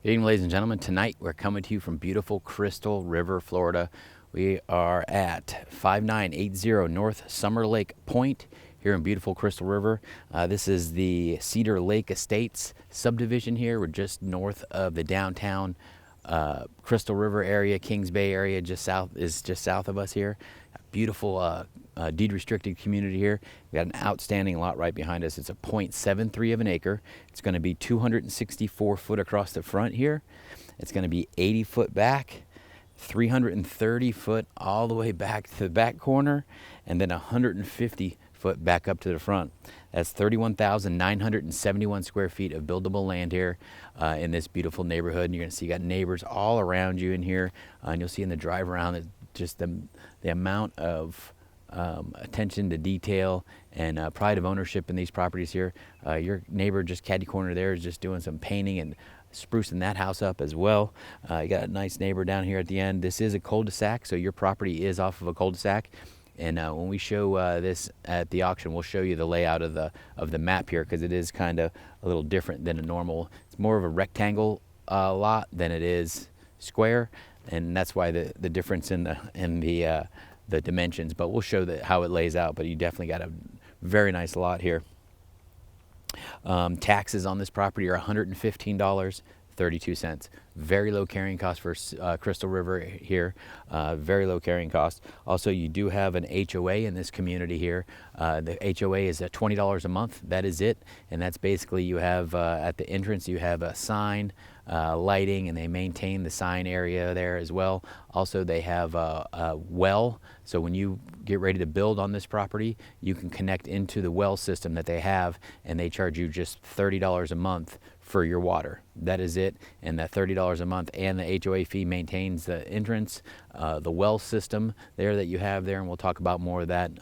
Good evening, ladies and gentlemen. Tonight we're coming to you from beautiful Crystal River, Florida. We are at 5980 North Summerlake Point here in beautiful Crystal River. This is the Cedar Lake Estates subdivision here. We're just north of the downtown Crystal River area, Kings Bay area, just south of us here. Beautiful deed restricted community here. We got an outstanding lot right behind us. It's a 0.73 of an acre. It's going to be 264 foot across the front here. It's going to be 80 foot back, 330 foot all the way back to the back corner, and then 150 foot back up to the front. That's 31,971 square feet of buildable land here in this beautiful neighborhood. And you're going to see you got neighbors all around you in here, and you'll see in the drive around that just the amount of attention to detail and pride of ownership in these properties here. Your neighbor just caddy corner there is just doing some painting and sprucing that house up as well. You got a nice neighbor down here at the end. This is a cul-de-sac, so your property is off of a cul-de-sac. And when we show this at the auction, we'll show you the layout of the map here, because it is kind of a little different than a normal. It's more of a rectangle lot than it is square, and that's why the difference in the dimensions. But we'll show how it lays out. But you definitely got a very nice lot here. Taxes on this property are $115.32. Very low carrying cost for Crystal River here. Very low carrying cost. Also, you do have an HOA in this community here. The HOA is at $20 a month. That is it. And that's basically, you have at the entrance, you have a sign, lighting, and they maintain the sign area there as well. Also, they have a well. So when you get ready to build on this property, you can connect into the well system that they have, and they charge you just $30 a month for your water. That is it. And that $30 a month and the HOA fee maintains the entrance, the well system there that you have there, and we'll talk about more of that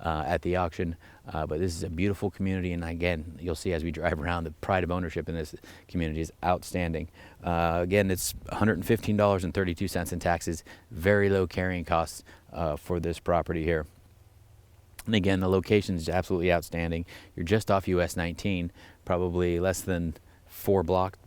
at the auction. But this is a beautiful community, and again, you'll see as we drive around, the pride of ownership in this community is outstanding. Again, it's $115.32 in taxes. Very low carrying costs for this property here. And again, the location is absolutely outstanding. You're just off US 19, probably less than 2 blocks,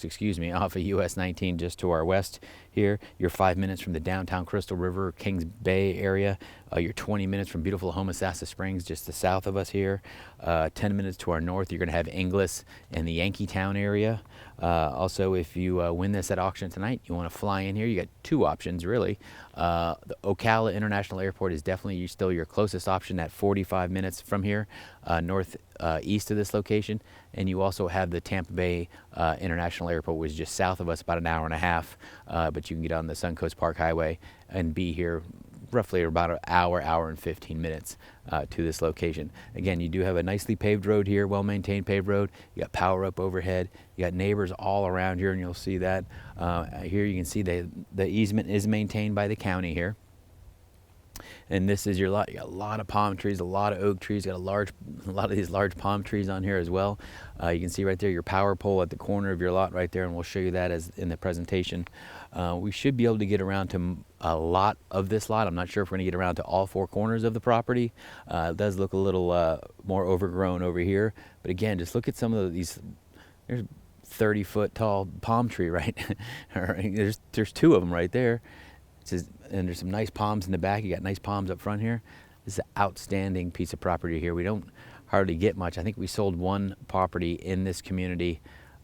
off of US 19 just to our west here. You're 5 minutes from the downtown Crystal River, Kings Bay area. You're 20 minutes from beautiful Homosassa Springs, just to the south of us here. 10 minutes to our north, you're going to have Inglis and the Yankeetown area. Also, if you win this at auction tonight, you want to fly in here, you got two options really. The Ocala International Airport is definitely still your closest option at 45 minutes from here, northeast of this location. And you also have the Tampa Bay International Airport, which is just south of us, about an hour and a half. But you can get on the Suncoast Park Highway and be here roughly about an hour and 15 minutes to this location. Again, you do have a nicely paved road here, well-maintained paved road. You got power up overhead. You got neighbors all around here, and you'll see that. Here you can see the easement is maintained by the county here. And this is your lot. You got a lot of palm trees, a lot of oak trees. You got a lot of these large palm trees on here as well. You can see right there your power pole at the corner of your lot right there, and we'll show you that as in the presentation. We should be able to get around to a lot of this lot. I'm not sure if we're going to get around to all four corners of the property. It does look a little more overgrown over here. But again, just look at some of these. There's 30-foot tall palm tree, right? There's two of them right there. And there's some nice palms in the back. You got nice palms up front here. This is an outstanding piece of property here. We don't hardly get much. I think we sold one property in this community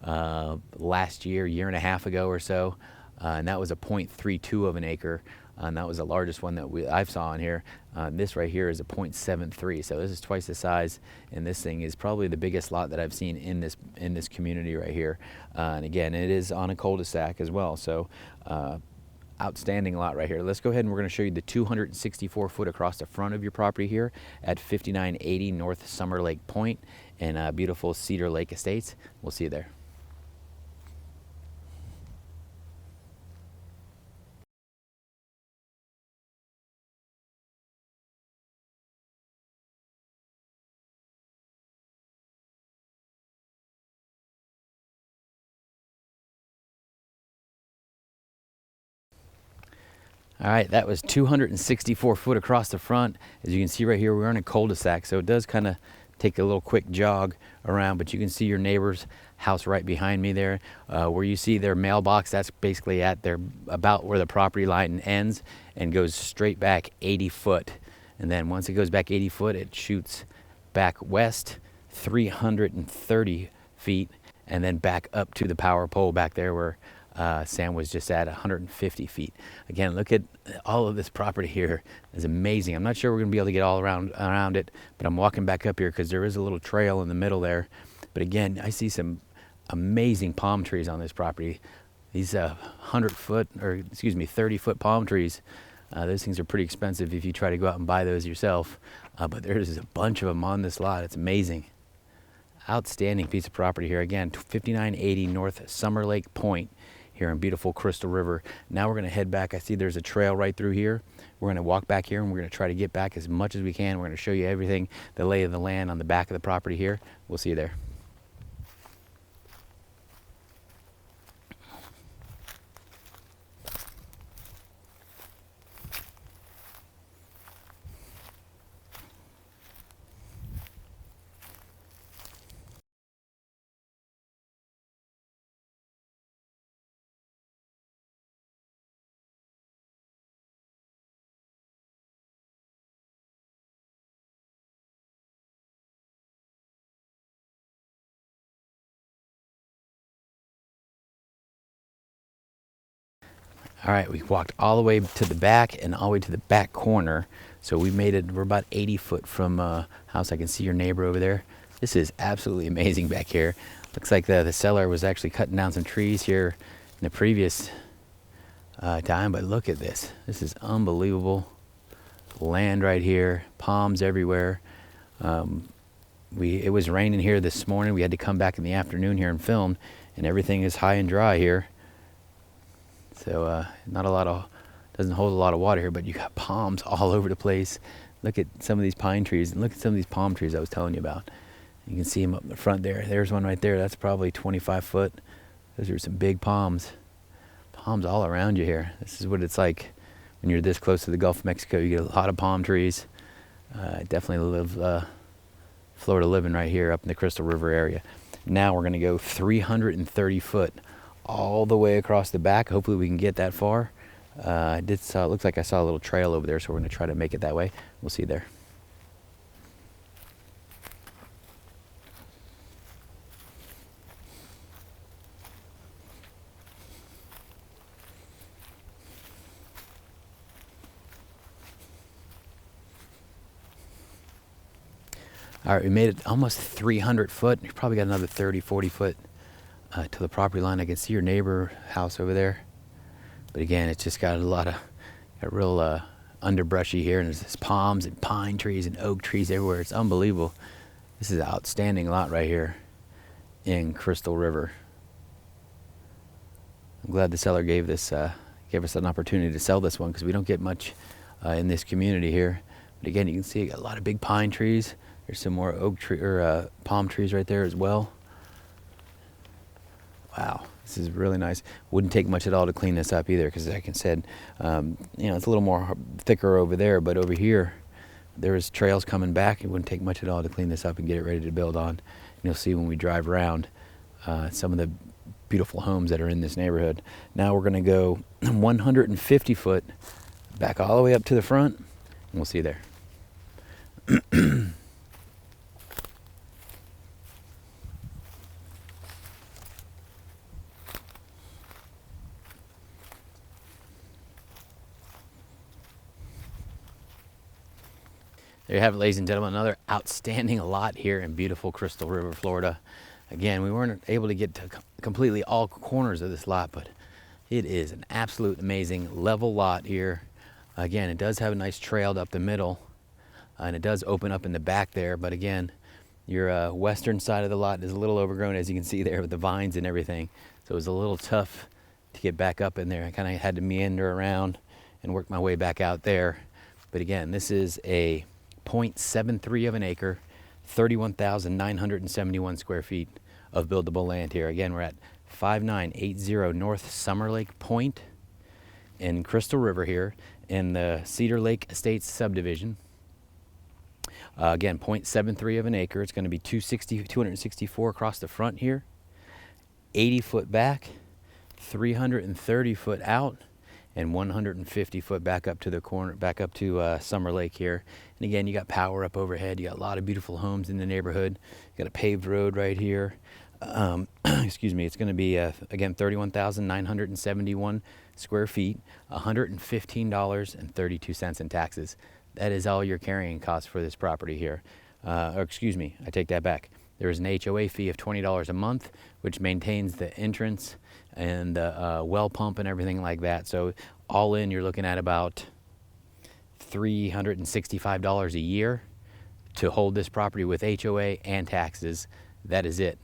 last year and a half ago or so, and that was a 0.32 of an acre, and that was the largest one that I've saw on here. This right here is a 0.73, so this is twice the size, and this thing is probably the biggest lot that I've seen in this community right here. And again, it is on a cul-de-sac as well, so outstanding lot right here. Let's go ahead and we're going to show you the 264 foot across the front of your property here at 5980 North Summerlake Point in beautiful Cedar Lake Estates. We'll see you there. All right, that was 264 foot across the front. As you can see right here, we're in a cul-de-sac, so it does kind of take a little quick jog around, but you can see your neighbor's house right behind me there. Where you see their mailbox, that's basically at their, about where the property line ends and goes straight back 80 foot. And then once it goes back 80 foot, it shoots back west 330 feet and then back up to the power pole back there where Sam was just at 150 feet. Again, look at all of this property here. It's amazing. I'm not sure we're going to be able to get all around it, but I'm walking back up here because there is a little trail in the middle there. But again, I see some amazing palm trees on this property. These 100-foot, or excuse me, 30-foot palm trees. Those things are pretty expensive if you try to go out and buy those yourself. But there's a bunch of them on this lot. It's amazing. Outstanding piece of property here. Again, 5980 North Summerlake Point here in beautiful Crystal River. Now we're going to head back. I see there's a trail right through here. We're going to walk back here and we're going to try to get back as much as we can. We're going to show you everything, the lay of the land on the back of the property here. We'll see you there. All right, we walked all the way to the back and all the way to the back corner. So we made it, we're about 80 foot from house. I can see your neighbor over there. This is absolutely amazing back here. Looks like the seller was actually cutting down some trees here in the previous time, but look at this. This is unbelievable. Land right here, palms everywhere. It was raining here this morning. We had to come back in the afternoon here and film, and everything is high and dry here. So not a lot of, doesn't hold a lot of water here, but you got palms all over the place. Look at some of these pine trees and look at some of these palm trees I was telling you about. You can see them up in the front there. There's one right there. That's probably 25 foot. Those are some big palms. Palms all around you here. This is what it's like when you're this close to the Gulf of Mexico. You get a lot of palm trees. Definitely live Florida living right here up in the Crystal River area. Now we're going to go 330 foot all the way across the back. Hopefully we can get that far. It looks like I saw a little trail over there, so we're going to try to make it that way. We'll see you there. All right, we made it almost 300 foot. You probably got another 30, 40 foot to the property line. I can see your neighbor house over there. But again, it's just got a real underbrushy here, and there's palms and pine trees and oak trees everywhere. It's unbelievable. This is an outstanding lot right here in Crystal River. I'm glad the seller gave us an opportunity to sell this one because we don't get much in this community here. But again, you can see you got a lot of big pine trees. There's some more oak tree or palm trees right there as well. Wow, this is really nice. Wouldn't take much at all to clean this up either, because like I said, it's a little more thicker over there, but over here, there's trails coming back. It wouldn't take much at all to clean this up and get it ready to build on. And you'll see when we drive around some of the beautiful homes that are in this neighborhood. Now we're gonna go 150 foot back all the way up to the front, and we'll see you there. There you have it, ladies and gentlemen, another outstanding lot here in beautiful Crystal River, Florida. Again, we weren't able to get to completely all corners of this lot, but it is an absolute amazing level lot here. Again, it does have a nice trail up the middle, and it does open up in the back there. But again, your western side of the lot is a little overgrown, as you can see there, with the vines and everything. So it was a little tough to get back up in there. I kind of had to meander around and work my way back out there. But again, this is a 0.73 of an acre, 31,971 square feet of buildable land here. Again, we're at 5980 North Summerlake Point in Crystal River here in the Cedar Lake Estates subdivision. Again, 0.73 of an acre. It's going to be 264 across the front here, 80 foot back, 330 foot out, and 150 foot back up to the corner, back up to Summerlake here. And again, you got power up overhead. You got a lot of beautiful homes in the neighborhood. You got a paved road right here. Excuse me. It's going to be again 31,971 square feet, $115.32 in taxes. That is all your carrying costs for this property here. Or excuse me, I take that back. There is an HOA fee of $20 a month, which maintains the entrance and the well pump and everything like that. So all in, you're looking at about $365 a year to hold this property with HOA and taxes. That is it.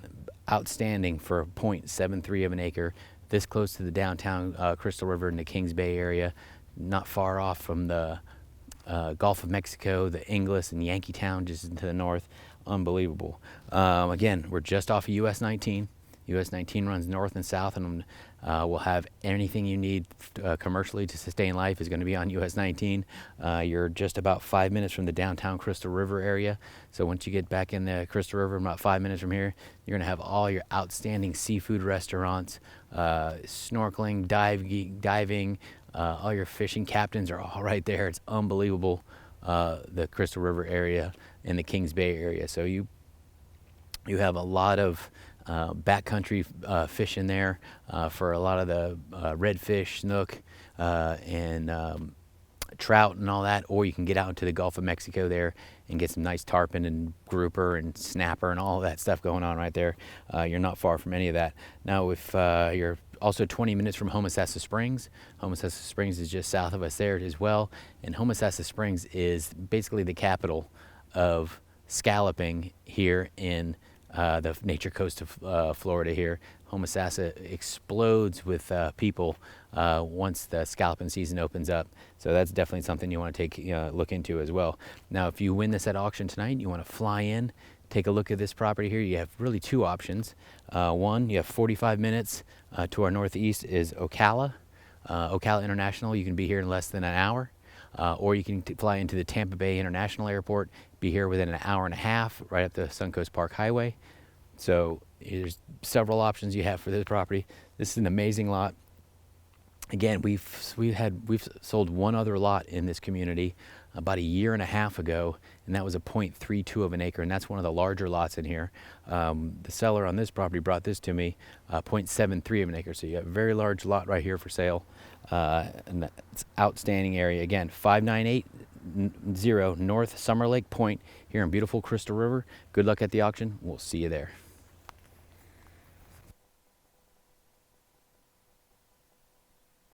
Outstanding for 0.73 of an acre, this close to the downtown Crystal River in the Kings Bay area, not far off from the Gulf of Mexico, the Inglis and Yankeetown just to the north. Unbelievable. Again, we're just off of US 19. US 19 runs north and south, and we'll have anything you need commercially to sustain life is going to be on US 19. You're just about 5 minutes from the downtown Crystal River area. So once you get back in the Crystal River, about 5 minutes from here, you're going to have all your outstanding seafood restaurants, snorkeling, diving, all your fishing captains are all right there. It's unbelievable, the Crystal River area and the Kings Bay area. So you have a lot of backcountry fish in there for a lot of the redfish, snook, and trout and all that. Or you can get out into the Gulf of Mexico there and get some nice tarpon and grouper and snapper and all that stuff going on right there. You're not far from any of that. Now, if you're also 20 minutes from Homosassa Springs. Homosassa Springs is just south of us there as well. And Homosassa Springs is basically the capital of scalloping here in the Nature Coast of Florida here. Homosassa explodes with people once the scalloping season opens up. So that's definitely something you want to take look into as well. Now, if you win this at auction tonight, you want to fly in, take a look at this property here. You have really two options. One, you have 45 minutes to our northeast is Ocala. Ocala International, you can be here in less than an hour. Or you can fly into the Tampa Bay International Airport, be here within an hour and a half, right up the Suncoast Park Highway. So there's several options you have for this property. This is an amazing lot. Again, we've sold one other lot in this community about a year and a half ago, and that was a 0.32 of an acre, and that's one of the larger lots in here. The seller on this property brought this to me, 0.73 of an acre. So you have a very large lot right here for sale, and that's outstanding area. Again, 5980 North Summerlake Point here in beautiful Crystal River. Good luck at the auction. We'll see you there.